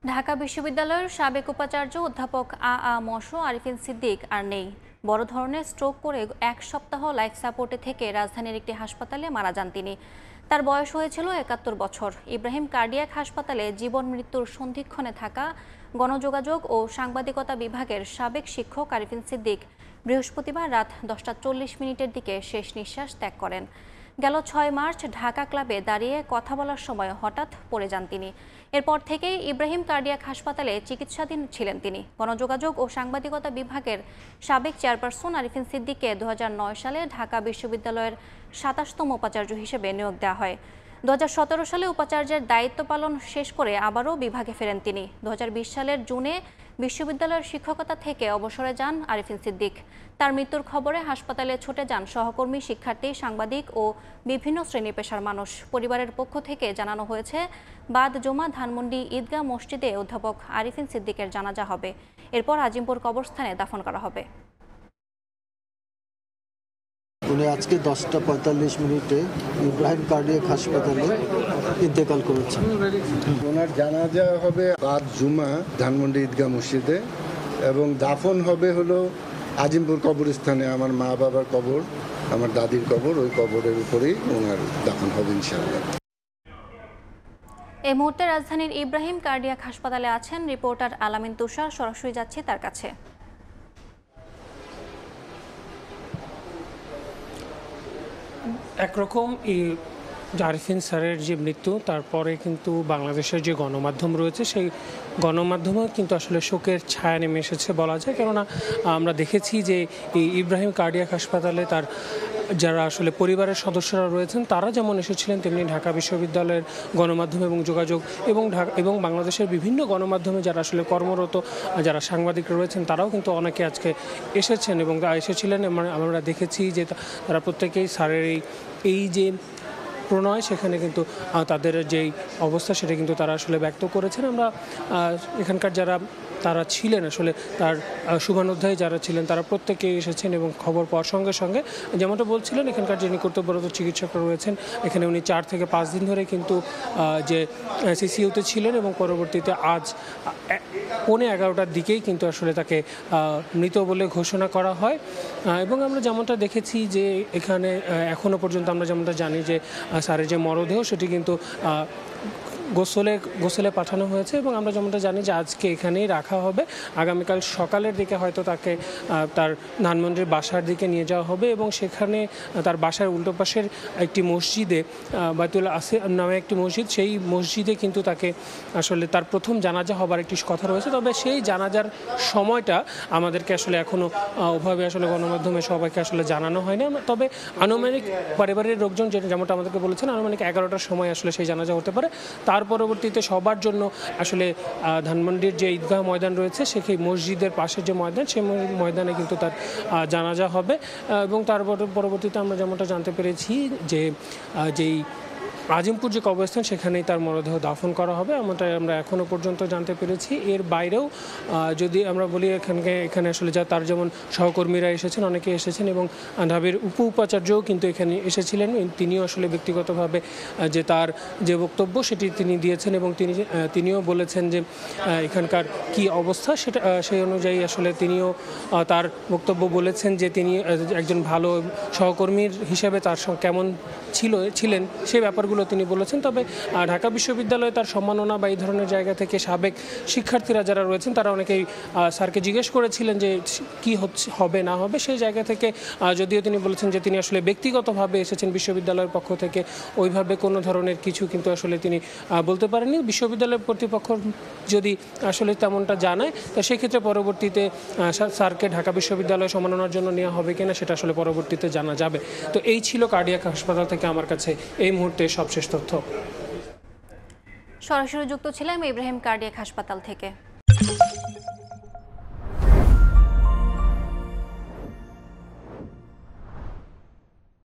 ঢাকা বিশ্ববিদ্যালয়ের সাবেক উপাচার্য অধ্যাপক মশো আরিফিন সিদ্দিক আর নেই। বড় ধরনের স্ট্রোক করে 1 সপ্তাহ লাইফ সাপোর্টে থেকে রাজধানীর একটি হাসপাতালে মারা যান তিনি। তার বয়স হয়েছিল 71 বছর। ইব্রাহিম কার্ডিয়াক হাসপাতালে জীবন মৃত্যুর সন্ধিক্ষণে থাকা গণযোগাযোগ ও সাংবাদিকতা বিভাগের সাবেক শিক্ষক আরিফিন সিদ্দিক বৃহস্পতিবার রাত 10টা 40 মিনিটের দিকে শেষ নিঃশ্বাস ত্যাগ করেন। গেল 6 মার্চ ঢাকা ক্লাবে দাঁড়িয়ে কথা বলার সময় হঠাৎ পড়ে যান তিনি। এরপর থেকেই ইব্রাহিম কার্ডিয়াক হাসপাতালে চিকিৎসাধীন ছিলেন তিনি। গণযোগাযোগ ও সাংবাদিকতা বিভাগের সাবেক চেয়ারপারসন আরিফিন সিদ্দিককে 2009 সালে ঢাকা বিশ্ববিদ্যালয়ের 27তম উপাচার্য হিসেবে নিয়োগ দেওয়া হয়। 2017 সালে উপাচার্যের দায়িত্ব পালন শেষ করে আবারও বিভাগে ফেরেন তিনি। 2020 সালের জুনে বিশ্ববিদ্যালয়ের শিক্ষকতা থেকে অবসরে যান আরিফিন সিদ্দিক। তার মৃত্যুর খবরে হাসপাতালে ছুটে যান সহকর্মী, শিক্ষার্থী, সাংবাদিক ও বিভিন্ন শ্রেণী পেশার মানুষ। পরিবারের পক্ষ থেকে জানানো হয়েছে, বাদ জুমা ধানমন্ডি ঈদগাহ মসজিদে অধ্যাপক আরিফিন সিদ্দিকের জানাজা হবে। এরপর আজিমপুর কবরস্থানে দাফন করা হবে। উনি আজকে 10টা 45 মিনিটে ইব্রাহিম কার্ডিয়াক হাসপাতালে ইন্তেকাল করেছেন। ওনার জানাজা হবে বাদ জুমা ধানমন্ডি ঈদগাহ মসজিদে এবং দাফন হবে হলো আজিমপুর কবরস্থানে। আমার মা বাবার কবর, আমার দাদির কবর, ওই কবরের উপরেই ওনার দাফন হবে ইনশাআল্লাহ। এই মুহূর্তে রাজধানীর ইব্রাহিম কার্ডিয়াক হাসপাতালে আছেন রিপোর্টার আলামিন তুষার। সরাসরি যাচ্ছি তার কাছে। একরকম আরিফিন স্যারের যে মৃত্যু, তারপরে কিন্তু বাংলাদেশের যে গণমাধ্যম রয়েছে সেই গণমাধ্যমেও কিন্তু আসলে শোকের ছায়া নেমে এসেছে বলা যায়। কেননা আমরা দেখেছি যে এই ইব্রাহিম কার্ডিয়াক হাসপাতালে তার যারা আসলে পরিবারের সদস্যরা রয়েছেন তারা যেমন এসেছিলেন, তেমনি ঢাকা বিশ্ববিদ্যালয়ের গণমাধ্যম এবং যোগাযোগ এবং বাংলাদেশের বিভিন্ন গণমাধ্যমে যারা আসলে কর্মরত যারা সাংবাদিক রয়েছেন তারাও কিন্তু অনেকে আজকে এসেছেন এবং এসেছিলেন। আমরা দেখেছি যে তারা প্রত্যেকেই স্যারের এই যে প্রণয়, সেখানে কিন্তু তাদের যেই অবস্থা সেটা কিন্তু তারা আসলে ব্যক্ত করেছেন। আমরা এখানকার যারা তারা ছিলেন আসলে তার শুভানুধ্যায়ী যারা ছিলেন তারা প্রত্যেকেই এসেছেন এবং খবর পাওয়ার সঙ্গে সঙ্গে যেমনটা বলছিলেন এখানকার যিনি কর্তব্যরত চিকিৎসকরা রয়েছেন এখানে উনি 4 থেকে 5 দিন ধরে কিন্তু যে সিসিইউতে ছিলেন এবং পরবর্তীতে আজ 11:15টার দিকেই কিন্তু আসলে তাকে মৃত বলে ঘোষণা করা হয়। এবং আমরা যেমনটা দেখেছি যে এখানে এখনও পর্যন্ত আমরা যেমনটা জানি যে স্যারের যে মরদেহ সেটি কিন্তু গোসলে পাঠানো হয়েছে এবং আমরা যেমনটা জানি যে আজকে এখানেই রাখা হবে। আগামীকাল সকালের দিকে হয়তো তাকে তার ধানমন্ডির বাসার দিকে নিয়ে যাওয়া হবে এবং সেখানে তার বাসার উল্টো পাশের একটি মসজিদে, বাইতুল আসি নামে একটি মসজিদ, সেই মসজিদে কিন্তু তাকে আসলে তার প্রথম জানাজা হবার একটি কথা রয়েছে। তবে সেই জানাজার সময়টা আমাদেরকে আসলে এখনও ওভাবে আসলে গণমাধ্যমে সবাইকে আসলে জানানো হয় না। তবে আনুমানিক পারিবারিক লোকজন যেমনটা আমাদেরকে বলেছেন আনুমানিক 11টার সময় আসলে সেই জানাজা হতে পারে। তার পরবর্তীতে সবার জন্য আসলে ধানমন্ডির যে ঈদগাহ ময়দান রয়েছে সেই মসজিদের পাশের যে ময়দান সেই ময়দানে কিন্তু তার জানাজা হবে এবং তার পরবর্তীতে আমরা যেমনটা জানতে পেরেছি যে যেই আজিমপুর যে কবরস্থান সেখানেই তার মরদেহ দাফন করা হবে, এমনটাই আমরা এখনও পর্যন্ত জানতে পেরেছি। এর বাইরেও যদি আমরা বলি এখানে আসলে তার যেমন সহকর্মীরা এসেছেন, অনেকে এসেছেন এবং ঢাবির উপাচার্যও কিন্তু এখানে এসেছিলেন। তিনিও আসলে ব্যক্তিগতভাবে যে তার যে বক্তব্য সেটি তিনি দিয়েছেন এবং তিনিও বলেছেন যে এখানকার কি অবস্থা সেটা সেই অনুযায়ী আসলে তিনিও তার বক্তব্য বলেছেন যে তিনি একজন ভালো সহকর্মীর হিসেবে তার কেমন ছিলেন সেই ব্যাপারগুলো তিনি বলেছেন। তবে ঢাকা বিশ্ববিদ্যালয়ে তার সম্মাননা বা এই ধরনের জায়গা থেকে সাবেক শিক্ষার্থীরা যারা রয়েছেন তারা অনেকেই স্যারকে জিজ্ঞেস করেছিলেন যে কি হবে না হবে। সেই জায়গা থেকে যদিও তিনি বলেছেন যে তিনি আসলে ব্যক্তিগতভাবে এসেছেন বিশ্ববিদ্যালয়ের পক্ষ থেকে, ওইভাবে কোনো ধরনের কিছু কিন্তু আসলে তিনি বলতে পারেননি। বিশ্ববিদ্যালয়ের কর্তৃপক্ষ যদি আসলে তেমনটা জানায় তো সেক্ষেত্রে পরবর্তীতে স্যারকে ঢাকা বিশ্ববিদ্যালয়ে সম্মাননার জন্য নেওয়া হবে কিনা সেটা আসলে পরবর্তীতে জানা যাবে। তো এই ছিল কার্ডিয়াক হাসপাতাল থেকে আমার কাছে এই মুহূর্তে সবশেষ তথ্য। সরাসরি যুক্ত ছিলাম ইব্রাহিম কার্ডিয়াক হাসপাতাল থেকে।